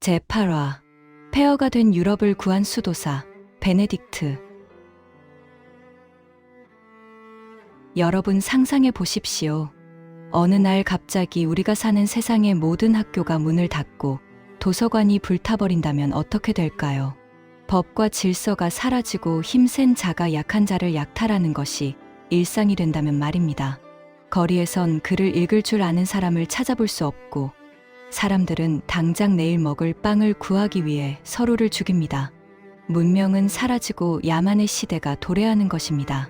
제8화 폐허가 된 유럽을 구한 수도사 베네딕트. 여러분 상상해 보십시오. 어느 날 갑자기 우리가 사는 세상의 모든 학교가 문을 닫고 도서관이 불타버린다면 어떻게 될까요? 법과 질서가 사라지고 힘센 자가 약한 자를 약탈하는 것이 일상이 된다면 말입니다. 거리에선 글을 읽을 줄 아는 사람을 찾아볼 수 없고 사람들은 당장 내일 먹을 빵을 구하기 위해 서로를 죽입니다. 문명은 사라지고 야만의 시대가 도래하는 것입니다.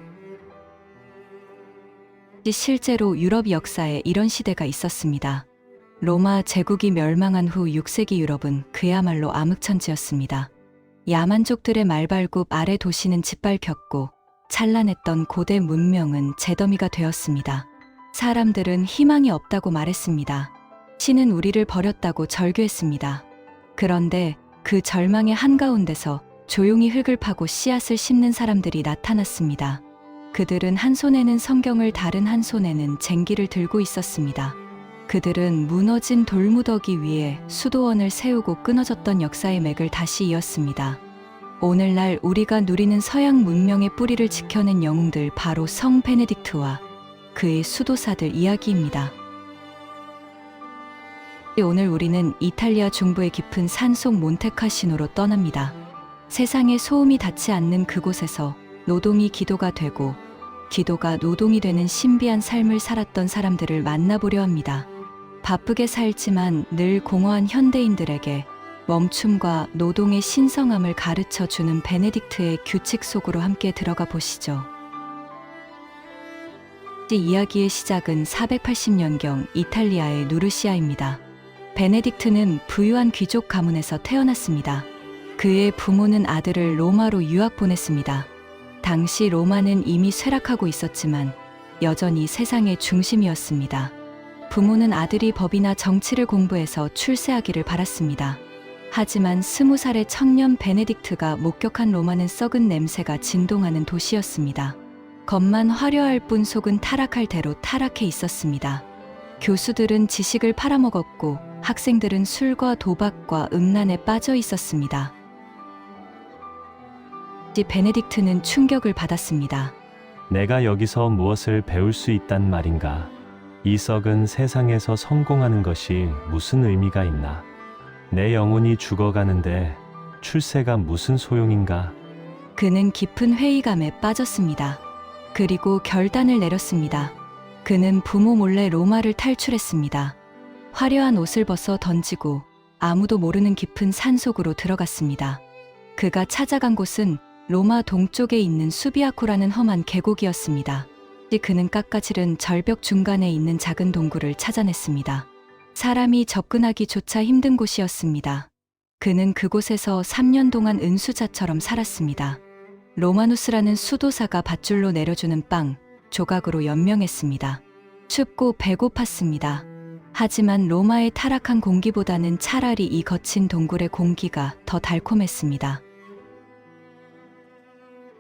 실제로 유럽 역사에 이런 시대가 있었습니다. 로마 제국이 멸망한 후 6세기 유럽은 그야말로 암흑천지였습니다. 야만족들의 말발굽 아래 도시는 짓밟혔고 찬란했던 고대 문명은 재더미가 되었습니다. 사람들은 희망이 없다고 말했습니다. 신은 우리를 버렸다고 절규했습니다. 그런데 그 절망의 한가운데서 조용히 흙을 파고 씨앗을 심는 사람들이 나타났습니다. 그들은 한 손에는 성경을 다른 한 손에는 쟁기를 들고 있었습니다. 그들은 무너진 돌무더기 위에 수도원을 세우고 끊어졌던 역사의 맥을 다시 이었습니다. 오늘날 우리가 누리는 서양 문명의 뿌리를 지켜낸 영웅들, 바로 성 베네딕트와 그의 수도사들 이야기입니다. 오늘 우리는 이탈리아 중부의 깊은 산속 몬테카시노로 떠납니다. 세상에 소음이 닿지 않는 그곳에서 노동이 기도가 되고 기도가 노동이 되는 신비한 삶을 살았던 사람들을 만나보려 합니다. 바쁘게 살지만 늘 공허한 현대인들에게 멈춤과 노동의 신성함을 가르쳐 주는 베네딕트의 규칙 속으로 함께 들어가 보시죠. 이 이야기의 시작은 480년경 이탈리아의 누르시아입니다. 베네딕트는 부유한 귀족 가문에서 태어났습니다. 그의 부모는 아들을 로마로 유학 보냈습니다. 당시 로마는 이미 쇠락하고 있었지만 여전히 세상의 중심이었습니다. 부모는 아들이 법이나 정치를 공부해서 출세하기를 바랐습니다. 하지만 20살의 청년 베네딕트가 목격한 로마는 썩은 냄새가 진동하는 도시였습니다. 겉만 화려할 뿐 속은 타락할 대로 타락해 있었습니다. 교수들은 지식을 팔아먹었고 학생들은 술과 도박과 음란에 빠져 있었습니다. 베네딕트는 충격을 받았습니다. 내가 여기서 무엇을 배울 수 있단 말인가? 이 썩은 세상에서 성공하는 것이 무슨 의미가 있나? 내 영혼이 죽어가는데 출세가 무슨 소용인가? 그는 깊은 회의감에 빠졌습니다. 그리고 결단을 내렸습니다. 그는 부모 몰래 로마를 탈출했습니다. 화려한 옷을 벗어 던지고 아무도 모르는 깊은 산속으로 들어갔습니다. 그가 찾아간 곳은 로마 동쪽에 있는 수비아코라는 험한 계곡이었습니다. 그는 깎아지른 절벽 중간에 있는 작은 동굴을 찾아냈습니다. 사람이 접근하기조차 힘든 곳이었습니다. 그는 그곳에서 3년 동안 은수자처럼 살았습니다. 로마누스라는 수도사가 밧줄로 내려주는 빵 조각으로 연명했습니다. 춥고 배고팠습니다. 하지만 로마의 타락한 공기보다는 차라리 이 거친 동굴의 공기가 더 달콤했습니다.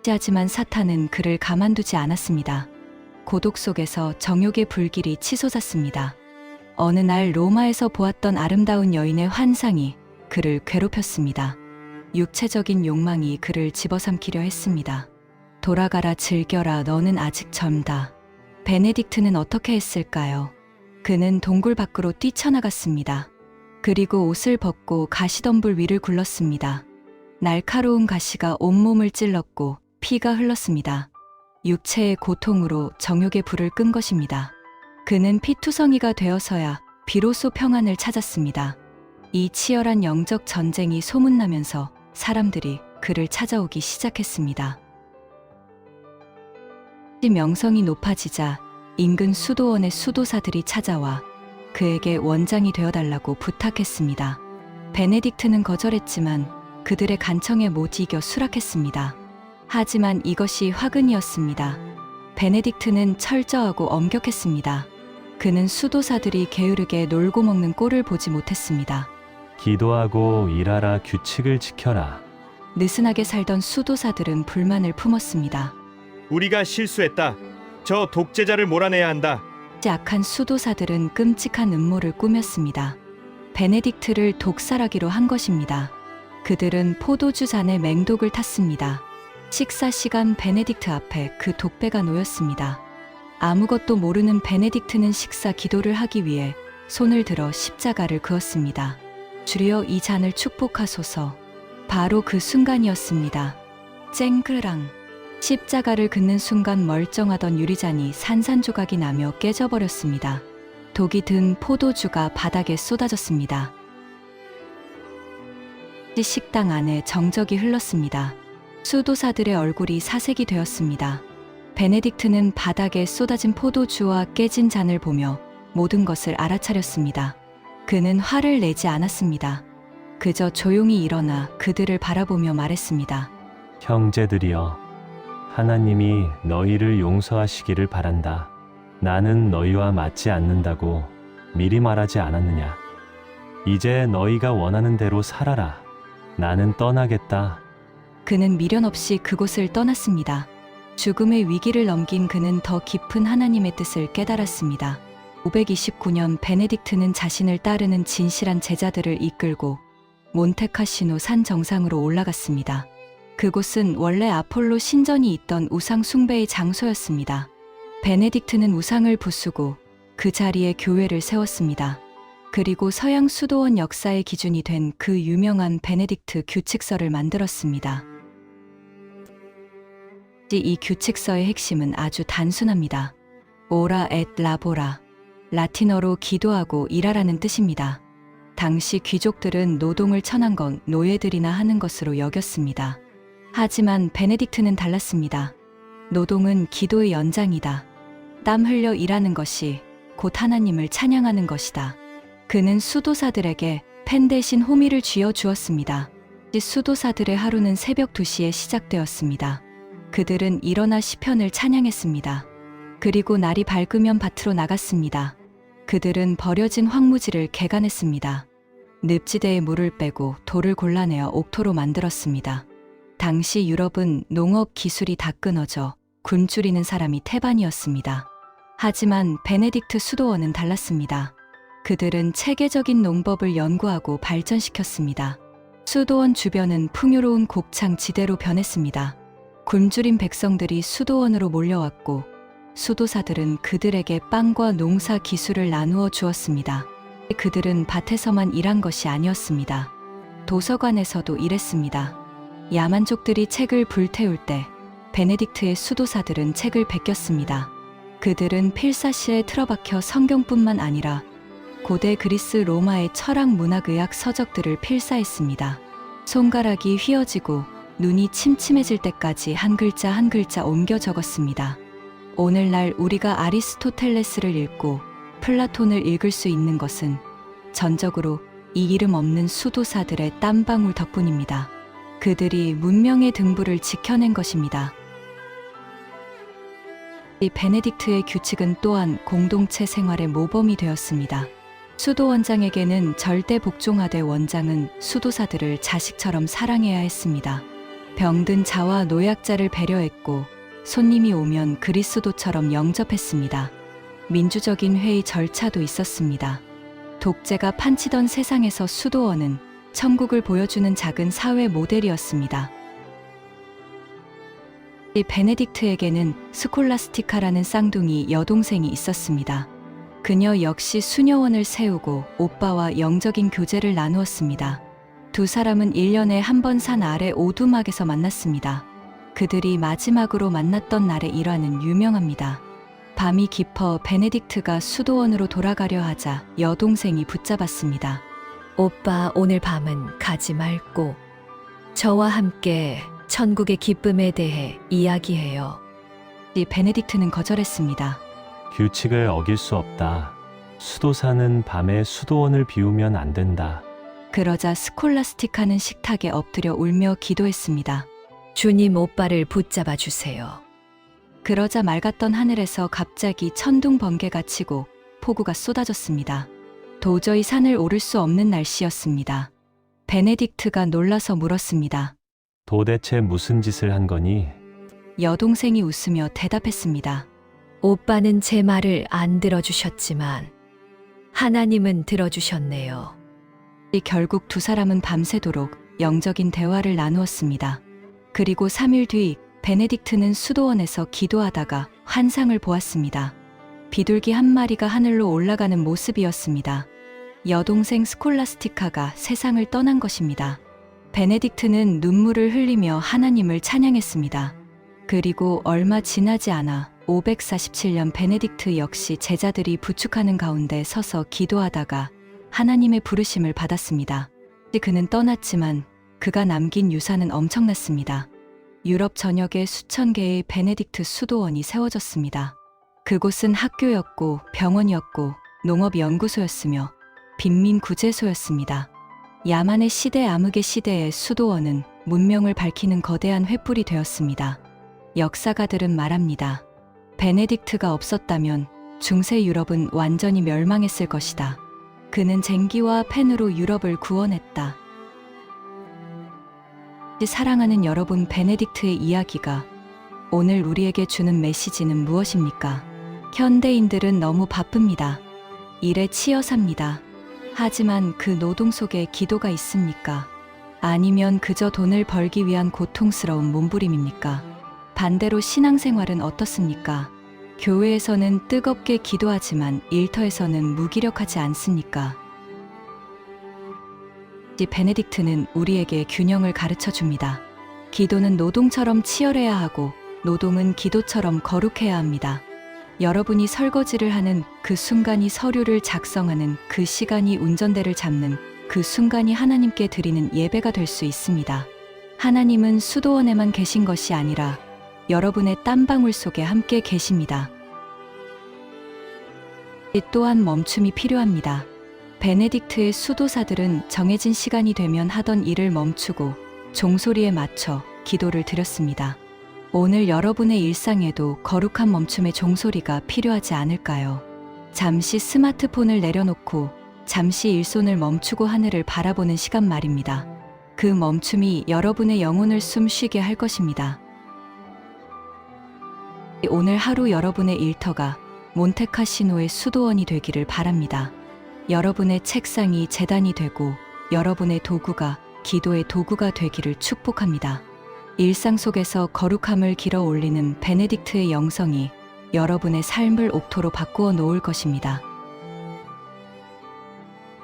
하지만 사탄은 그를 가만두지 않았습니다. 고독 속에서 정욕의 불길이 치솟았습니다. 어느 날 로마에서 보았던 아름다운 여인의 환상이 그를 괴롭혔습니다. 육체적인 욕망이 그를 집어삼키려 했습니다. 돌아가라, 즐겨라, 너는 아직 젊다. 베네딕트는 어떻게 했을까요? 그는 동굴 밖으로 뛰쳐나갔습니다. 그리고 옷을 벗고 가시덤불 위를 굴렀습니다. 날카로운 가시가 온몸을 찔렀고 피가 흘렀습니다. 육체의 고통으로 정욕의 불을 끈 것입니다. 그는 피투성이가 되어서야 비로소 평안을 찾았습니다. 이 치열한 영적 전쟁이 소문나면서 사람들이 그를 찾아오기 시작했습니다. 명성이 높아지자 인근 수도원의 수도사들이 찾아와 그에게 원장이 되어달라고 부탁했습니다. 베네딕트는 거절했지만 그들의 간청에 못 이겨 수락했습니다. 하지만 이것이 화근이었습니다. 베네딕트는 철저하고 엄격했습니다. 그는 수도사들이 게으르게 놀고 먹는 꼴을 보지 못했습니다. 기도하고 일하라, 규칙을 지켜라. 느슨하게 살던 수도사들은 불만을 품었습니다. 우리가 실수했다. 저 독재자를 몰아내야 한다. 악한 수도사들은 끔찍한 음모를 꾸몄습니다. 베네딕트를 독살하기로 한 것입니다. 그들은 포도주 잔에 맹독을 탔습니다. 식사 시간 베네딕트 앞에 그 독배가 놓였습니다. 아무것도 모르는 베네딕트는 식사 기도를 하기 위해 손을 들어 십자가를 그었습니다. 주여 이 잔을 축복하소서. 바로 그 순간이었습니다. 쨍그랑 십자가를 긋는 순간 멀쩡하던 유리잔이 산산조각이 나며 깨져버렸습니다. 독이 든 포도주가 바닥에 쏟아졌습니다. 식당 안에 정적이 흘렀습니다. 수도사들의 얼굴이 사색이 되었습니다. 베네딕트는 바닥에 쏟아진 포도주와 깨진 잔을 보며 모든 것을 알아차렸습니다. 그는 화를 내지 않았습니다. 그저 조용히 일어나 그들을 바라보며 말했습니다. 형제들이여, 하나님이 너희를 용서하시기를 바란다. 나는 너희와 맞지 않는다고 미리 말하지 않았느냐. 이제 너희가 원하는 대로 살아라. 나는 떠나겠다. 그는 미련 없이 그곳을 떠났습니다. 죽음의 위기를 넘긴 그는 더 깊은 하나님의 뜻을 깨달았습니다. 529년 베네딕트는 자신을 따르는 진실한 제자들을 이끌고 몬테카시노 산 정상으로 올라갔습니다. 그곳은 원래 아폴로 신전이 있던 우상 숭배의 장소였습니다. 베네딕트는 우상을 부수고 그 자리에 교회를 세웠습니다. 그리고 서양 수도원 역사의 기준이 된 그 유명한 베네딕트 규칙서를 만들었습니다. 이 규칙서의 핵심은 아주 단순합니다. 오라 엣 라보라, 라틴어로 기도하고 일하라는 뜻입니다. 당시 귀족들은 노동을 천한 건 노예들이나 하는 것으로 여겼습니다. 하지만 베네딕트는 달랐습니다. 노동은 기도의 연장이다. 땀 흘려 일하는 것이 곧 하나님을 찬양하는 것이다. 그는 수도사들에게 펜 대신 호미를 쥐어 주었습니다. 수도사들의 하루는 새벽 2시에 시작되었습니다. 그들은 일어나 시편을 찬양했습니다. 그리고 날이 밝으면 밭으로 나갔습니다. 그들은 버려진 황무지를 개간했습니다. 늪지대에 물을 빼고 돌을 골라내어 옥토로 만들었습니다. 당시 유럽은 농업 기술이 다 끊어져 굶주리는 사람이 태반이었습니다. 하지만 베네딕트 수도원은 달랐습니다. 그들은 체계적인 농법을 연구하고 발전시켰습니다. 수도원 주변은 풍요로운 곡창 지대로 변했습니다. 굶주린 백성들이 수도원으로 몰려왔고 수도사들은 그들에게 빵과 농사 기술을 나누어 주었습니다. 그들은 밭에서만 일한 것이 아니었습니다. 도서관에서도 일했습니다. 야만족들이 책을 불태울 때 베네딕트의 수도사들은 책을 베꼈습니다. 그들은 필사실에 틀어박혀 성경뿐만 아니라 고대 그리스 로마의 철학 문학 의학 서적들을 필사했습니다. 손가락이 휘어지고 눈이 침침해질 때까지 한 글자 한 글자 옮겨 적었습니다. 오늘날 우리가 아리스토텔레스를 읽고 플라톤을 읽을 수 있는 것은 전적으로 이 이름 없는 수도사들의 땀방울 덕분입니다. 그들이 문명의 등불을 지켜낸 것입니다. 이 베네딕트의 규칙은 또한 공동체 생활의 모범이 되었습니다. 수도 원장에게는 절대 복종하되 원장은 수도사들을 자식처럼 사랑해야 했습니다. 병든 자와 노약자를 배려했고 손님이 오면 그리스도처럼 영접했습니다. 민주적인 회의 절차도 있었습니다. 독재가 판치던 세상에서 수도원은 천국을 보여주는 작은 사회 모델이었습니다. 이 베네딕트에게는 스콜라스티카라는 쌍둥이 여동생이 있었습니다. 그녀 역시 수녀원을 세우고 오빠와 영적인 교제를 나누었습니다. 두 사람은 1년에 한 번 산 아래 오두막에서 만났습니다. 그들이 마지막으로 만났던 날의 일화는 유명합니다. 밤이 깊어 베네딕트가 수도원으로 돌아가려 하자 여동생이 붙잡았습니다. 오빠, 오늘 밤은 가지 말고 저와 함께 천국의 기쁨에 대해 이야기해요. 이 베네딕트는 거절했습니다. 규칙을 어길 수 없다. 수도사는 밤에 수도원을 비우면 안 된다. 그러자 스콜라스티카는 식탁에 엎드려 울며 기도했습니다. 주님, 오빠를 붙잡아 주세요. 그러자 맑았던 하늘에서 갑자기 천둥 번개가 치고 폭우가 쏟아졌습니다. 도저히 산을 오를 수 없는 날씨였습니다. 베네딕트가 놀라서 물었습니다. 도대체 무슨 짓을 한 거니? 여동생이 웃으며 대답했습니다. 오빠는 제 말을 안 들어주셨지만 하나님은 들어주셨네요. 결국 두 사람은 밤새도록 영적인 대화를 나누었습니다. 그리고 3일 뒤 베네딕트는 수도원에서 기도하다가 환상을 보았습니다. 비둘기 한 마리가 하늘로 올라가는 모습이었습니다. 여동생 스콜라스티카가 세상을 떠난 것입니다. 베네딕트는 눈물을 흘리며 하나님을 찬양했습니다. 그리고 얼마 지나지 않아 547년 베네딕트 역시 제자들이 부축하는 가운데 서서 기도하다가 하나님의 부르심을 받았습니다. 그는 떠났지만 그가 남긴 유산은 엄청났습니다. 유럽 전역에 수천 개의 베네딕트 수도원이 세워졌습니다. 그곳은 학교였고 병원이었고 농업연구소였으며 빈민구제소였습니다. 야만의 시대 암흑의 시대의 수도원은 문명을 밝히는 거대한 횃불이 되었습니다. 역사가들은 말합니다. 베네딕트가 없었다면 중세 유럽은 완전히 멸망했을 것이다. 그는 쟁기와 펜으로 유럽을 구원했다. 사랑하는 여러분, 베네딕트의 이야기가 오늘 우리에게 주는 메시지는 무엇입니까? 현대인들은 너무 바쁩니다. 일에 치여 삽니다. 하지만 그 노동 속에 기도가 있습니까? 아니면 그저 돈을 벌기 위한 고통스러운 몸부림입니까? 반대로 신앙생활은 어떻습니까? 교회에서는 뜨겁게 기도하지만 일터에서는 무기력하지 않습니까? 베네딕트는 우리에게 균형을 가르쳐 줍니다. 기도는 노동처럼 치열해야 하고 노동은 기도처럼 거룩해야 합니다. 여러분이 설거지를 하는 그 순간이, 서류를 작성하는 그 시간이, 운전대를 잡는 그 순간이 하나님께 드리는 예배가 될 수 있습니다. 하나님은 수도원에만 계신 것이 아니라 여러분의 땀방울 속에 함께 계십니다. 또한 멈춤이 필요합니다. 베네딕트의 수도사들은 정해진 시간이 되면 하던 일을 멈추고 종소리에 맞춰 기도를 드렸습니다. 오늘 여러분의 일상에도 거룩한 멈춤의 종소리가 필요하지 않을까요? 잠시 스마트폰을 내려놓고 잠시 일손을 멈추고 하늘을 바라보는 시간 말입니다. 그 멈춤이 여러분의 영혼을 숨 쉬게 할 것입니다. 오늘 하루 여러분의 일터가 몬테카시노의 수도원이 되기를 바랍니다. 여러분의 책상이 제단이 되고 여러분의 도구가 기도의 도구가 되기를 축복합니다. 일상 속에서 거룩함을 길어 올리는 베네딕트의 영성이 여러분의 삶을 옥토로 바꾸어 놓을 것입니다.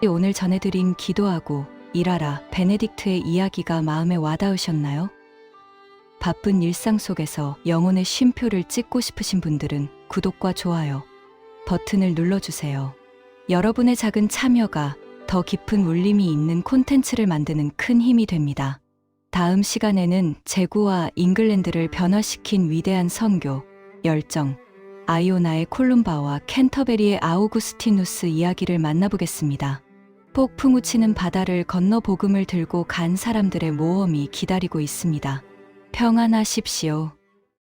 오늘 전해드린 기도하고 일하라 베네딕트의 이야기가 마음에 와닿으셨나요? 바쁜 일상 속에서 영혼의 쉼표를 찍고 싶으신 분들은 구독과 좋아요 버튼을 눌러주세요. 여러분의 작은 참여가 더 깊은 울림이 있는 콘텐츠를 만드는 큰 힘이 됩니다. 다음 시간에는 제구와 잉글랜드를 변화시킨 위대한 선교, 열정, 아이오나의 콜룸바와 캔터베리의 아우구스티누스 이야기를 만나보겠습니다. 폭풍 우치는 바다를 건너 복음을 들고 간 사람들의 모험이 기다리고 있습니다. 평안하십시오.